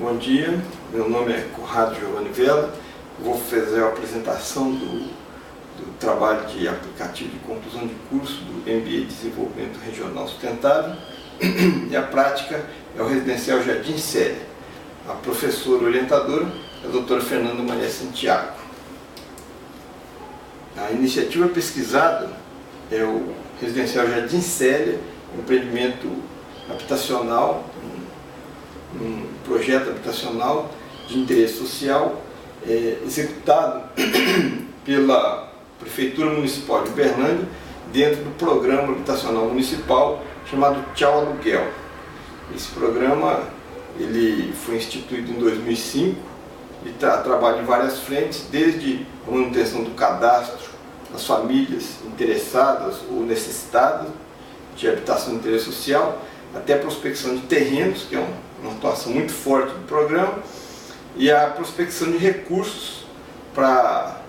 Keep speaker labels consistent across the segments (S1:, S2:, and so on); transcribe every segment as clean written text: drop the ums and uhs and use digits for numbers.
S1: Bom dia, meu nome é Conrado Giovanni Vela. Vou fazer a apresentação do trabalho de aplicativo de conclusão de curso do MBA de Desenvolvimento Regional Sustentável, e a prática é o Residencial Jardim Célia. A professora orientadora é a doutora Fernanda Maria Santiago. A iniciativa pesquisada é o Residencial Jardim Célia, um empreendimento habitacional, um projeto habitacional de interesse social, executado pela Prefeitura Municipal de Uberlândia, dentro do programa habitacional municipal chamado Tchau Aluguel. Esse programa ele foi instituído em 2005 e trabalha em várias frentes, desde a manutenção do cadastro das famílias interessadas ou necessitadas de habitação de interesse social, até a prospecção de terrenos, que é uma atuação muito forte do programa, e a prospecção de recursos para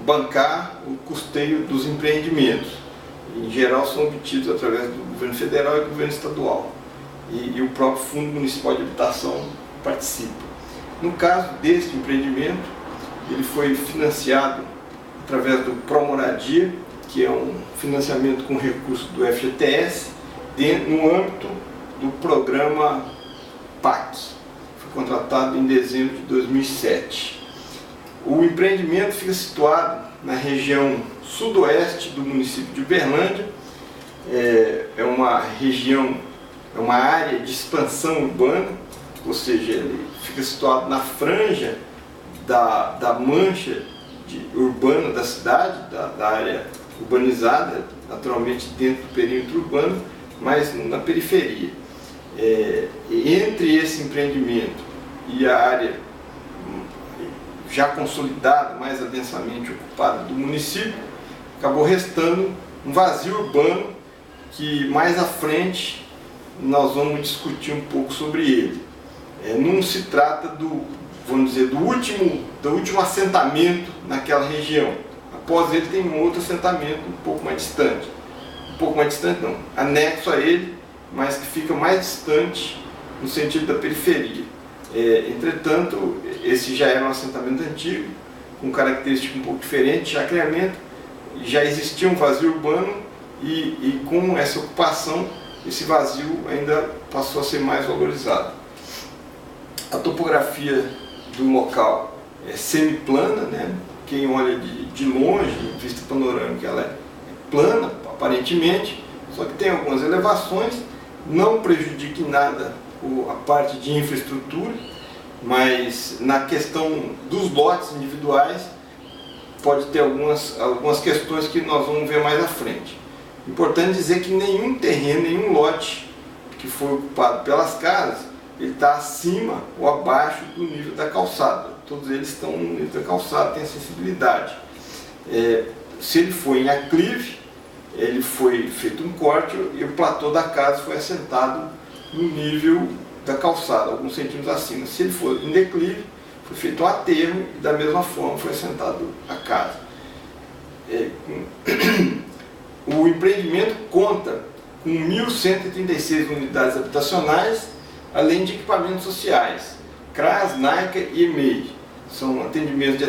S1: bancar o custeio dos empreendimentos. Em geral são obtidos através do governo federal e do governo estadual. E o próprio Fundo Municipal de Habitação participa. No caso deste empreendimento, ele foi financiado através do Promoradia, que é um financiamento com recurso do FGTS, no âmbito do programa PAC. Foi contratado em dezembro de 2007. O empreendimento fica situado na região sudoeste do município de Uberlândia. É uma região, é uma área de expansão urbana, ou seja, ele fica situado na franja da mancha urbana da cidade, da área urbanizada, naturalmente dentro do perímetro urbano, mas na periferia. Entre esse empreendimento e a área já consolidada, mais adensamente ocupada do município, acabou restando um vazio urbano que mais à frente nós vamos discutir um pouco sobre ele. Não se trata vamos dizer, do último assentamento naquela região. Após ele tem um outro assentamento um pouco mais distante. Um pouco mais distante não, anexo a ele, mas que fica mais distante no sentido da periferia. Entretanto, esse já era um assentamento antigo, com característica um pouco diferente de chacreamento, já existia um vazio urbano e com essa ocupação, esse vazio ainda passou a ser mais valorizado. A topografia do local é semiplana, né? Quem olha de longe, vista panorâmica, ela é plana, aparentemente, só que tem algumas elevações, não prejudica em nada a parte de infraestrutura, mas na questão dos lotes individuais pode ter algumas questões que nós vamos ver mais à frente. Importante dizer que nenhum terreno, nenhum lote que foi ocupado pelas casas, ele está acima ou abaixo do nível da calçada. Todos eles estão no nível da calçada, tem acessibilidade. Se ele for em aclive, ele foi feito um corte e o platô da casa foi assentado no nível da calçada, alguns centímetros acima. Se ele for em declive, foi feito um aterro e da mesma forma foi assentado a casa. O empreendimento conta com 1.136 unidades habitacionais, além de equipamentos sociais, CRAS, NAICA e EMEI. São atendimentos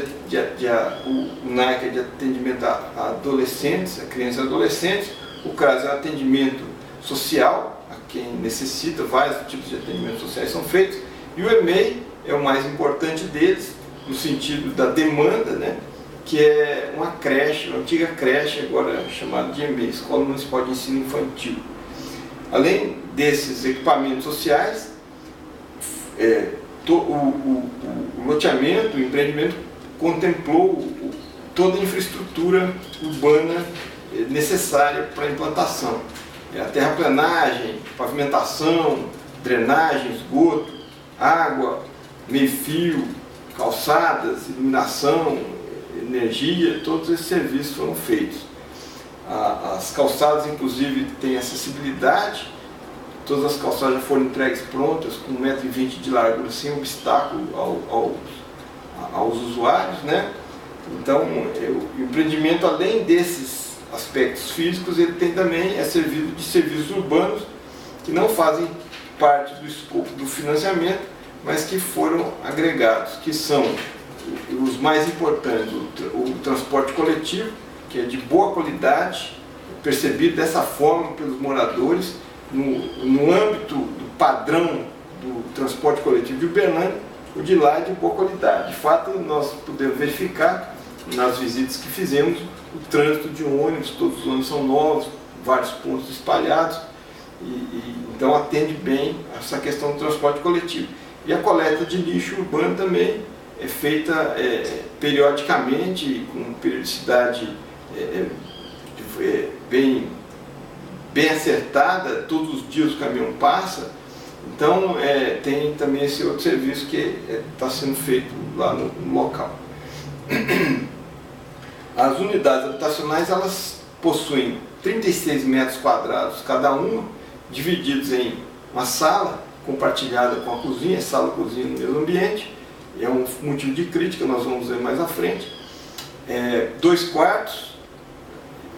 S1: o NAICA é de atendimento a adolescentes, a crianças e adolescentes, o CRAS é um atendimento social, a quem necessita, vários tipos de atendimentos sociais são feitos, e o EMEI é o mais importante deles, no sentido da demanda, né, que é uma creche, uma antiga creche, agora chamada de EMEI, Escola Municipal de Ensino Infantil. Além desses equipamentos sociais, o loteamento, o empreendimento contemplou toda a infraestrutura urbana necessária para a implantação. A terraplenagem, pavimentação, drenagem, esgoto, água, meio-fio, calçadas, iluminação, energia, todos esses serviços foram feitos. As calçadas, inclusive, têm acessibilidade. Todas as calçadas já foram entregues prontas, com 1,20 m de largura, sem obstáculo aos usuários, né? Então, o empreendimento, além desses aspectos físicos, ele tem também servido de serviços urbanos que não fazem parte do escopo do financiamento, mas que foram agregados, que são os mais importantes: o transporte coletivo, que é de boa qualidade, percebido dessa forma pelos moradores, no âmbito do padrão do transporte coletivo de Uberlândia. O de lá é de boa qualidade. De fato, nós podemos verificar nas visitas que fizemos o trânsito de ônibus, todos os ônibus são novos, vários pontos espalhados, então atende bem essa questão do transporte coletivo. E a coleta de lixo urbano também é feita periodicamente, com periodicidade bem acertada, todos os dias o caminhão passa. Então tem também esse outro serviço que está sendo feito lá no local. As unidades habitacionais, elas possuem 36 metros quadrados cada uma, divididos em uma sala compartilhada com a cozinha, sala e cozinha no mesmo ambiente. É um motivo de crítica, nós vamos ver mais à frente. 2 quartos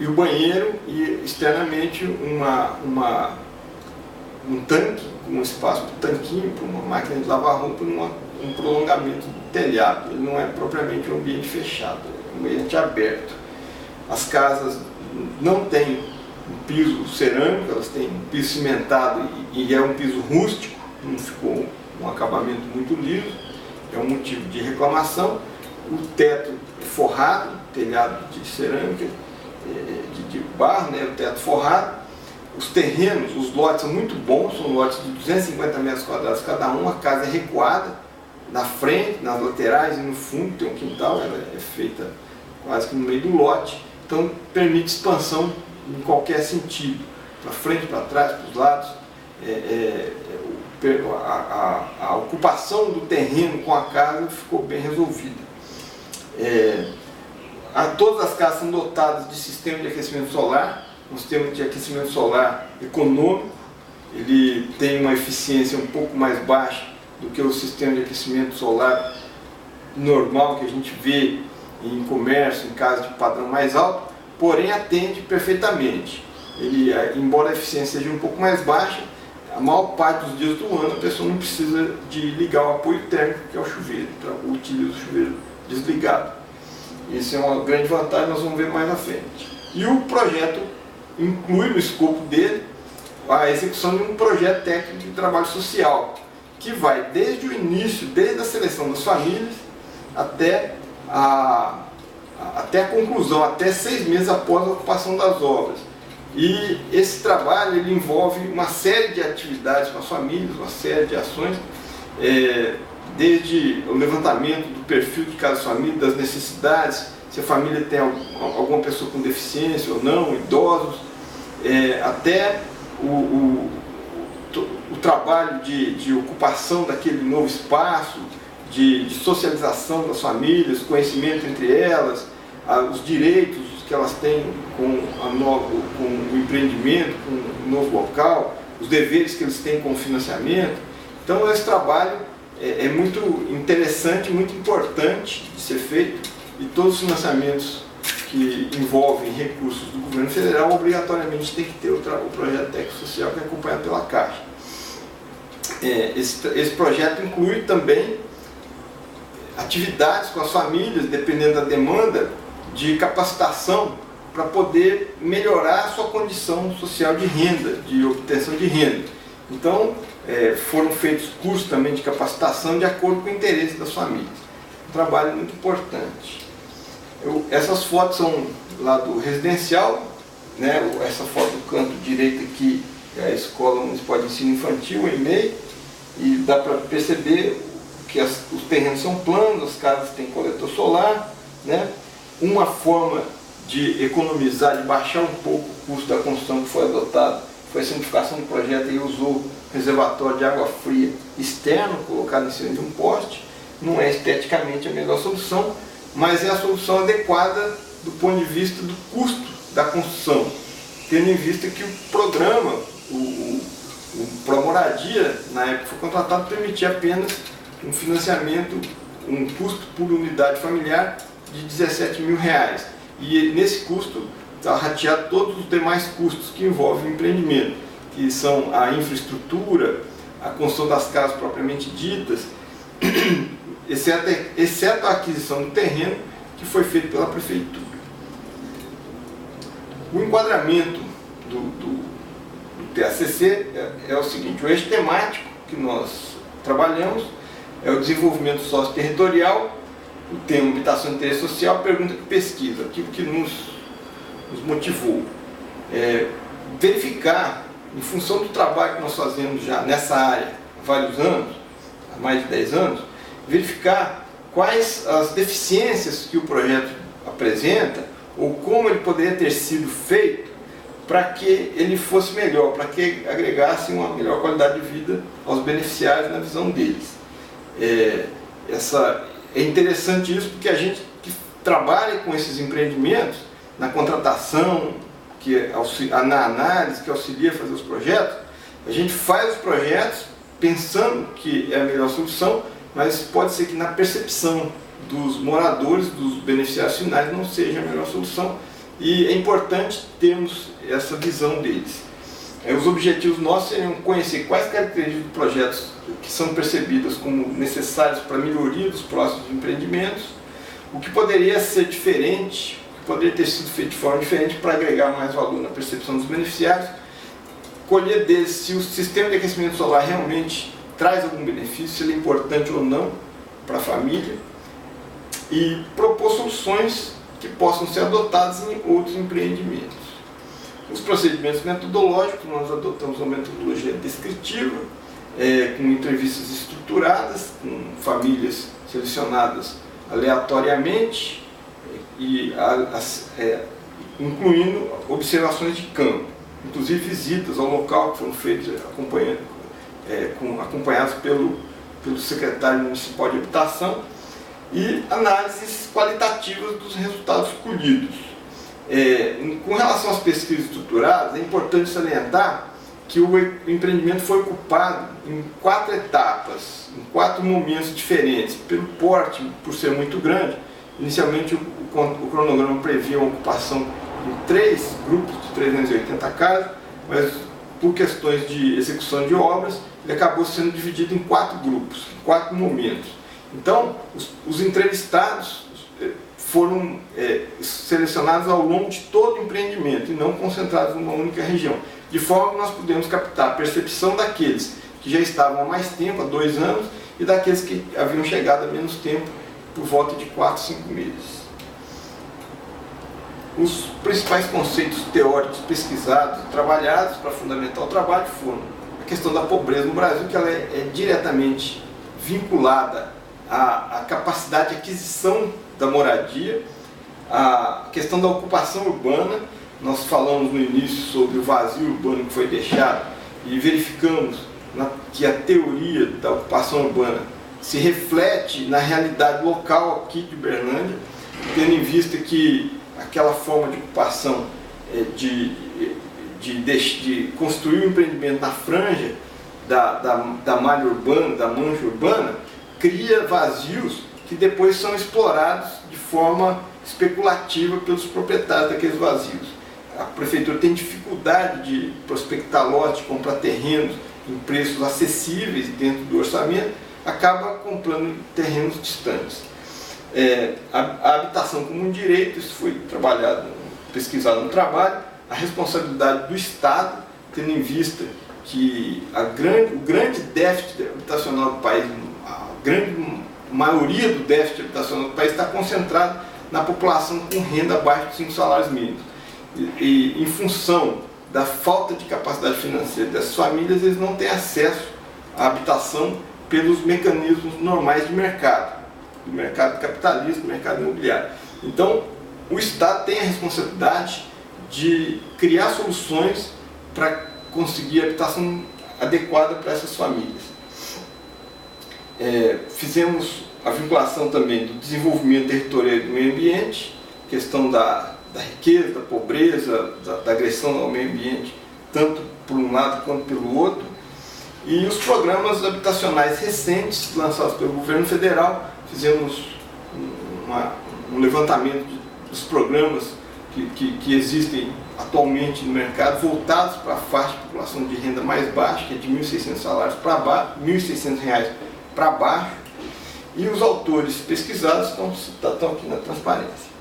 S1: e o banheiro, e externamente um tanque, com um espaço para um tanquinho, para uma máquina de lavar roupa, um prolongamento do telhado. Ele não é propriamente um ambiente fechado, é um ambiente aberto. As casas não têm um piso cerâmico, elas têm um piso cimentado e é um piso rústico, não ficou um acabamento muito liso, é um motivo de reclamação. O teto é forrado, telhado de cerâmica, de barro, né, o teto forrado. Os terrenos, os lotes são muito bons, são lotes de 250 metros quadrados cada um. A casa é recuada na frente, nas laterais e no fundo, tem um quintal, ela é feita quase que no meio do lote, então permite expansão em qualquer sentido, para frente, para trás, para os lados. A ocupação do terreno com a casa ficou bem resolvida. Todas as casas são dotadas de sistema de aquecimento solar, um sistema de aquecimento solar econômico. Ele tem uma eficiência um pouco mais baixa do que o sistema de aquecimento solar normal que a gente vê em comércio, em casas de padrão mais alto, porém atende perfeitamente. Ele, embora a eficiência seja um pouco mais baixa, a maior parte dos dias do ano a pessoa não precisa de ligar o apoio térmico, que é o chuveiro, então utiliza o chuveiro desligado. Isso é uma grande vantagem, nós vamos ver mais à frente. E o projeto inclui no escopo dele a execução de um projeto técnico de trabalho social, que vai desde o início, desde a seleção das famílias, até a conclusão, até 6 meses após a ocupação das obras. E esse trabalho ele envolve uma série de atividades com as famílias, uma série de ações, desde o levantamento do perfil de cada família, das necessidades, se a família tem alguma pessoa com deficiência ou não, idosos, até o trabalho de ocupação daquele novo espaço, de socialização das famílias, conhecimento entre elas, os direitos que elas têm com o empreendimento, com o novo local, os deveres que eles têm com o financiamento. Então esse trabalho é muito interessante, muito importante de ser feito, e todos os financiamentos que envolvem recursos do governo federal obrigatoriamente tem que ter o projeto técnico social, que é acompanhado pela Caixa. Esse projeto inclui também atividades com as famílias, dependendo da demanda, de capacitação para poder melhorar a sua condição social de renda, de obtenção de renda. Então, foram feitos cursos também de capacitação de acordo com o interesse das famílias. Um trabalho muito importante. Essas fotos são lá do residencial, né? Essa foto do canto direito aqui é a Escola Municipal de Ensino Infantil, EMEI, e dá para perceber que os terrenos são planos, as casas têm coletor solar, né? Uma forma de economizar, de baixar um pouco o custo da construção que foi adotado, foi a simplificação do projeto e usou reservatório de água fria externo, colocado em cima de um poste. Não é esteticamente a melhor solução, mas é a solução adequada do ponto de vista do custo da construção, tendo em vista que o programa, o Promoradia, na época foi contratado, permitia apenas um financiamento, um custo por unidade familiar de R$17 mil. E nesse custo está rateado todos os demais custos que envolvem o empreendimento, que são a infraestrutura, a construção das casas propriamente ditas, exceto a aquisição do terreno que foi feito pela prefeitura. O enquadramento do TACC é o seguinte: o eixo temático que nós trabalhamos é o desenvolvimento socio-territorial, o tema habitação e interesse social, pergunta de pesquisa, aquilo que nos motivou. Verificar, em função do trabalho que nós fazemos já nessa área há vários anos, há mais de 10 anos, verificar quais as deficiências que o projeto apresenta ou como ele poderia ter sido feito para que ele fosse melhor, para que agregasse uma melhor qualidade de vida aos beneficiários na visão deles. É interessante isso porque a gente que trabalha com esses empreendimentos, na contratação, na análise, que auxilia a fazer os projetos, a gente faz os projetos pensando que é a melhor solução, mas pode ser que na percepção dos moradores, dos beneficiários finais, não seja a melhor solução, e é importante termos essa visão deles. Os objetivos nossos seriam conhecer quais características dos projetos que são percebidas como necessárias para a melhoria dos próximos empreendimentos, o que poderia ser diferente, o que poderia ter sido feito de forma diferente para agregar mais valor na percepção dos beneficiários, colher deles se o sistema de aquecimento solar realmente traz algum benefício, se ele é importante ou não para a família, e propor soluções que possam ser adotadas em outros empreendimentos. Os procedimentos metodológicos, nós adotamos uma metodologia descritiva, com entrevistas estruturadas, com famílias selecionadas aleatoriamente, e incluindo observações de campo, inclusive visitas ao local que foram feitas acompanhadas pelo secretário municipal de habitação, e análises qualitativas dos resultados colhidos. Com relação às pesquisas estruturadas, é importante salientar que o empreendimento foi ocupado em 4 etapas, em 4 momentos diferentes. Pelo porte, por ser muito grande, inicialmente o cronograma previa uma ocupação em 3 grupos de 380 casas, mas por questões de execução de obras, ele acabou sendo dividido em 4 grupos, em 4 momentos. Então, os entrevistados foram selecionados ao longo de todo o empreendimento e não concentrados numa única região, de forma que nós pudemos captar a percepção daqueles que já estavam há mais tempo, há 2 anos, e daqueles que haviam chegado há menos tempo, por volta de 4, 5 meses. Os principais conceitos teóricos pesquisados e trabalhados para fundamentar o trabalho foram a questão da pobreza no Brasil, que ela é diretamente vinculada à capacidade de aquisição da moradia, a questão da ocupação urbana. Nós falamos no início sobre o vazio urbano que foi deixado e verificamos que a teoria da ocupação urbana se reflete na realidade local aqui de Uberlândia, tendo em vista que aquela forma de ocupação de construir um empreendimento na franja da malha urbana, da mancha urbana, cria vazios que depois são explorados de forma especulativa pelos proprietários daqueles vazios. A prefeitura tem dificuldade de prospectar lotes, comprar terrenos em preços acessíveis dentro do orçamento, acaba comprando terrenos distantes. A habitação como um direito, isso foi pesquisado no trabalho, a responsabilidade do Estado, tendo em vista que o grande déficit habitacional do país, a grande maioria do déficit habitacional do país está concentrado na população com renda abaixo de 5 salários mínimos. E em função da falta de capacidade financeira dessas famílias, eles não têm acesso à habitação pelos mecanismos normais de mercado, do mercado capitalista, do mercado imobiliário. Então, o Estado tem a responsabilidade de criar soluções para conseguir a habitação adequada para essas famílias. Fizemos a vinculação também do desenvolvimento territorial e do meio ambiente, questão da riqueza, da pobreza, da agressão ao meio ambiente, tanto por um lado quanto pelo outro, e os programas habitacionais recentes lançados pelo governo federal. Fizemos um levantamento dos programas que existem atualmente no mercado, voltados para a faixa de população de renda mais baixa, que é de R$ 1.600 para baixo, R$ 1.600 para baixo, e os autores pesquisados estão aqui na transparência.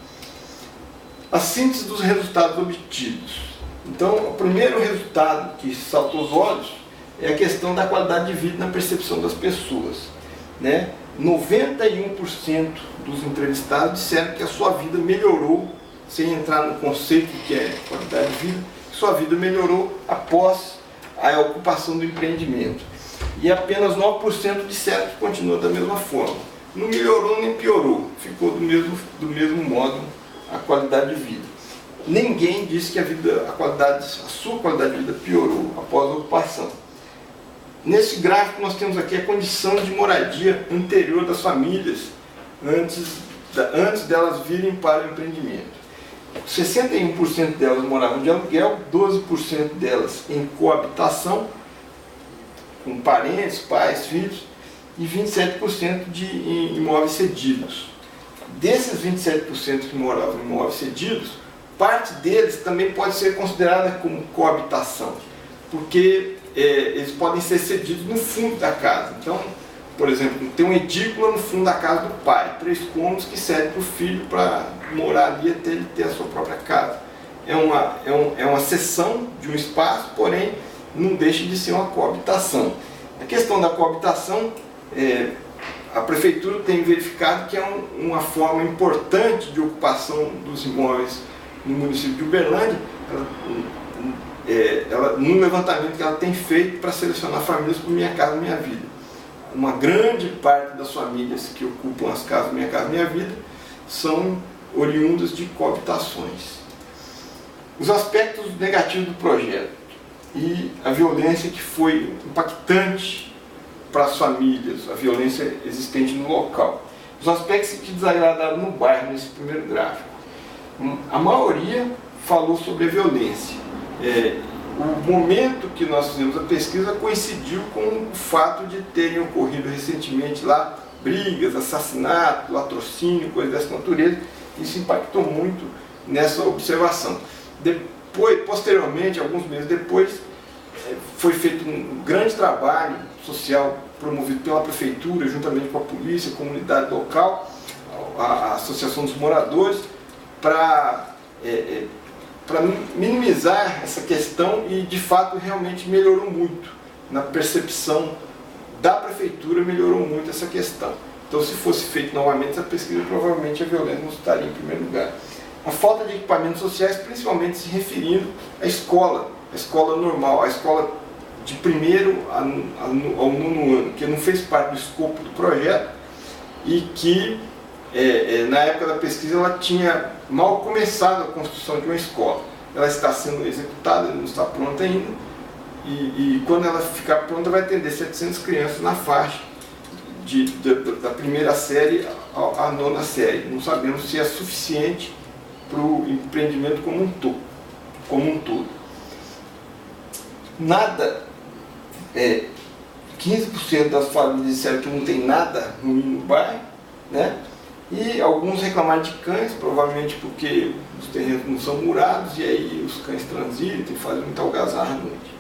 S1: A síntese dos resultados obtidos. Então, o primeiro resultado que saltou os olhos é a questão da qualidade de vida na percepção das pessoas, né? 91% dos entrevistados disseram que a sua vida melhorou, sem entrar no conceito que é qualidade de vida, sua vida melhorou após a ocupação do empreendimento. E apenas 9% disseram que continua da mesma forma. Não melhorou nem piorou, ficou do mesmo modo a qualidade de vida. Ninguém disse que a sua qualidade de vida piorou após a ocupação. Nesse gráfico nós temos aqui a condição de moradia anterior das famílias, antes delas virem para o empreendimento. 61% delas moravam de aluguel, 12% delas em coabitação, com parentes, pais, filhos, e 27% em imóveis cedidos. Desses 27% que moravam em imóveis cedidos, parte deles também pode ser considerada como coabitação, porque eles podem ser cedidos no fundo da casa. Então, por exemplo, tem uma edícula no fundo da casa do pai, 3 cômodos que cede para o filho para morar ali até ele ter a sua própria casa. É uma cessão de um espaço, porém não deixa de ser uma coabitação. A questão da coabitação, a prefeitura tem verificado que é uma forma importante de ocupação dos imóveis no município de Uberlândia, num levantamento que ela tem feito para selecionar famílias por Minha Casa Minha Vida. Uma grande parte das famílias que ocupam as casas Minha Casa Minha Vida são oriundas de coabitações. Os aspectos negativos do projeto e a violência que foi impactante para as famílias, a violência existente no local. Os aspectos que desagradaram no bairro, nesse primeiro gráfico. A maioria falou sobre a violência. O momento que nós fizemos a pesquisa coincidiu com o fato de terem ocorrido recentemente lá brigas, assassinato, latrocínio, coisas dessa natureza. Isso impactou muito nessa observação. Posteriormente, alguns meses depois, foi feito um grande trabalho social promovido pela prefeitura, juntamente com a polícia, a comunidade local, a Associação dos Moradores, para minimizar essa questão e, de fato, realmente melhorou muito. Na percepção da prefeitura, melhorou muito essa questão. Então, se fosse feito novamente essa pesquisa, provavelmente a violência não estaria em primeiro lugar. A falta de equipamentos sociais, principalmente se referindo à escola normal, a escola de primeiro ao 9º ano, que não fez parte do escopo do projeto e que, na época da pesquisa, ela tinha mal começado a construção de uma escola. Ela está sendo executada, não está pronta ainda, e quando ela ficar pronta vai atender 700 crianças na faixa da primeira série à 9ª série. Não sabemos se é suficiente para o empreendimento como um todo. Nada, 15% das famílias disseram que não tem nada ruim no bairro, né? E alguns reclamaram de cães, provavelmente porque os terrenos não são murados e aí os cães transitam e fazem muita algazarra à noite.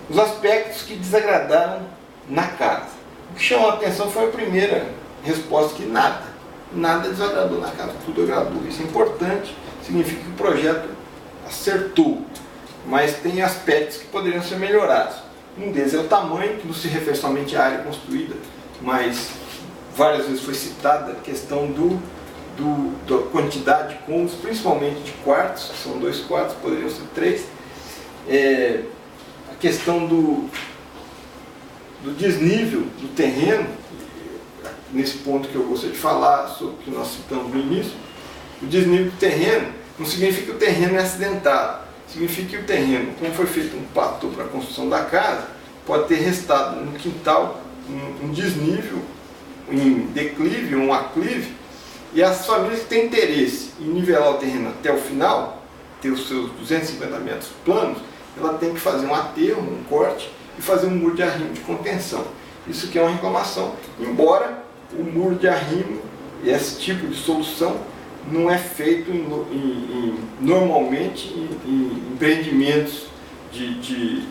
S1: Os aspectos que desagradaram na casa. O que chamou a atenção foi a primeira resposta, que nada desagradou na casa, tudo agradou. Isso é importante, significa que o projeto acertou, mas tem aspectos que poderiam ser melhorados. Um deles é o tamanho, que não se refere somente à área construída, mas várias vezes foi citada a questão da quantidade de cômodos, principalmente de quartos, que são 2 quartos, poderiam ser 3. A questão do desnível do terreno, nesse ponto que eu gostaria de falar, sobre o que nós citamos no início. O desnível do terreno não significa que o terreno é acidentado, significa que o terreno, como foi feito um platô para a construção da casa, pode ter restado no quintal um desnível, em declive, um aclive, e as famílias que têm interesse em nivelar o terreno até o final, ter os seus 250 metros planos, ela tem que fazer um aterro, um corte, e fazer um muro de arrimo de contenção. Isso aqui é uma reclamação, embora o muro de arrimo e esse tipo de solução não é feito normalmente em empreendimentos de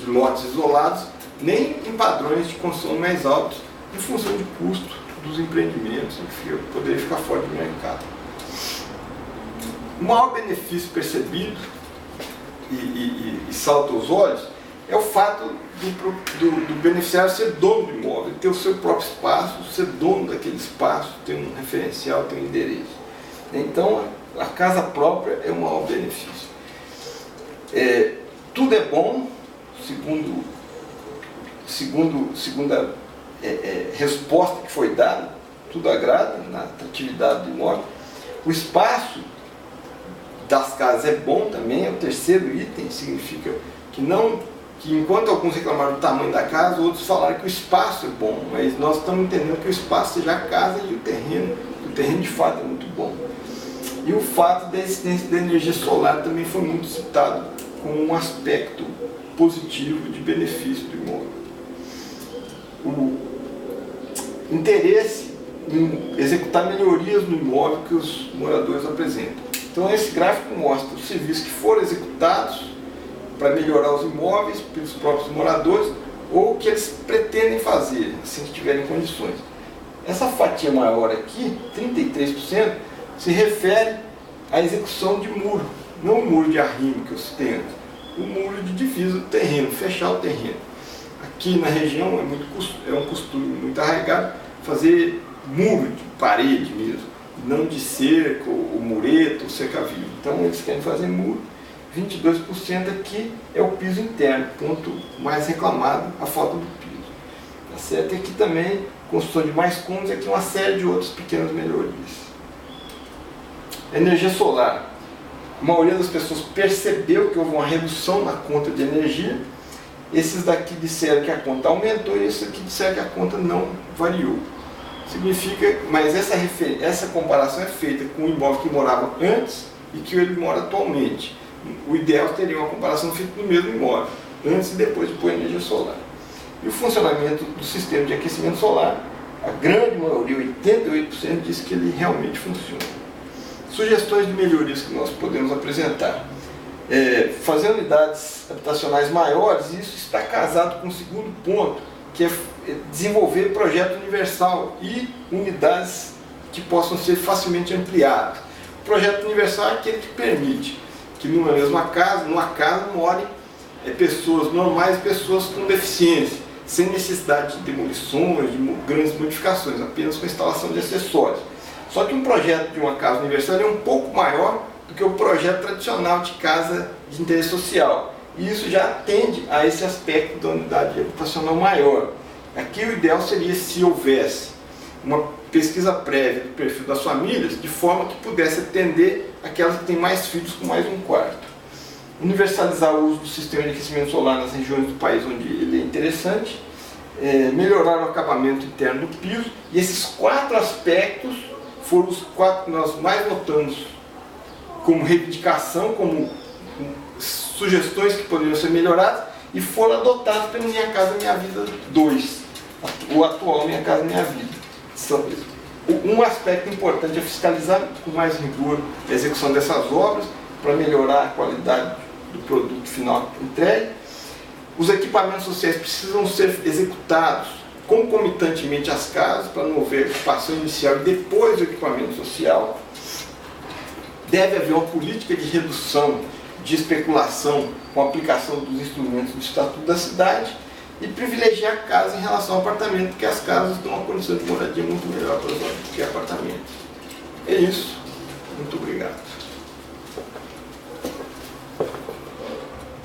S1: lotes isolados, nem em padrões de construção mais altos, em função de custo dos empreendimentos, que poderia ficar fora do mercado. O maior benefício percebido e salta aos olhos é o fato do beneficiário ser dono do imóvel, ter o seu próprio espaço, ser dono daquele espaço, ter um referencial, ter um endereço. Então, a casa própria é o maior benefício. Tudo é bom, segunda resposta que foi dada, tudo agrada na atratividade do imóvel. O espaço das casas é bom também, é o terceiro item, significa que enquanto alguns reclamaram do tamanho da casa, outros falaram que o espaço é bom, mas nós estamos entendendo que o espaço seja a casa e o terreno de fato é muito bom. E o fato da existência da energia solar também foi muito citado como um aspecto positivo de benefício do imóvel. O interesse em executar melhorias no imóvel que os moradores apresentam. Então esse gráfico mostra os serviços que foram executados para melhorar os imóveis pelos próprios moradores ou que eles pretendem fazer, assim que tiverem condições. Essa fatia maior aqui, 33%, se refere à execução de muro, não o muro de arrimo que eu citei antes, o muro de divisa do terreno, fechar o terreno. Aqui na região é um costume muito arraigado fazer muro de parede mesmo, não de cerco, o mureto, o cerca-vivo. Então eles querem fazer muro. 22% aqui é o piso interno, ponto mais reclamado, a falta do piso. Tá certo? E aqui também, construção de mais cômodos, aqui uma série de outras pequenas melhorias. Energia solar. A maioria das pessoas percebeu que houve uma redução na conta de energia. Esses daqui disseram que a conta aumentou e esses aqui disseram que a conta não variou. Significa, mas essa comparação é feita com o imóvel que morava antes e que ele mora atualmente. O ideal seria uma comparação feita no mesmo imóvel, antes e depois de pôr energia solar. E o funcionamento do sistema de aquecimento solar, a grande maioria, 88%, diz que ele realmente funciona. Sugestões de melhorias que nós podemos apresentar. Fazer unidades habitacionais maiores, isso está casado com o segundo ponto, que é desenvolver projeto universal e unidades que possam ser facilmente ampliadas. O projeto universal é aquele que permite que numa mesma casa, morem pessoas normais e pessoas com deficiência, sem necessidade de demolições, de grandes modificações, apenas com instalação de acessórios. Só que um projeto de uma casa universal é um pouco maior do que o projeto tradicional de casa de interesse social. E isso já atende a esse aspecto da unidade habitacional maior. Aqui o ideal seria se houvesse uma pesquisa prévia do perfil das famílias, de forma que pudesse atender aquelas que têm mais filhos com mais um quarto. Universalizar o uso do sistema de aquecimento solar nas regiões do país onde ele é interessante, melhorar o acabamento interno do piso, e esses 4 aspectos foram os 4 que nós mais notamos como reivindicação, como sugestões que poderiam ser melhoradas, e foram adotados pelo Minha Casa Minha Vida 2, o atual Minha Casa Minha Vida. Um aspecto importante é fiscalizar com mais rigor a execução dessas obras, para melhorar a qualidade do produto final entregue. Os equipamentos sociais precisam ser executados concomitantemente às casas, para não haver ocupação inicial e depois do equipamento social. Deve haver uma política de redução de especulação com a aplicação dos instrumentos do Estatuto da Cidade e privilegiar a casa em relação ao apartamento, porque as casas dão uma condição de moradia muito melhor para os homens do que apartamentos. É isso. Muito obrigado.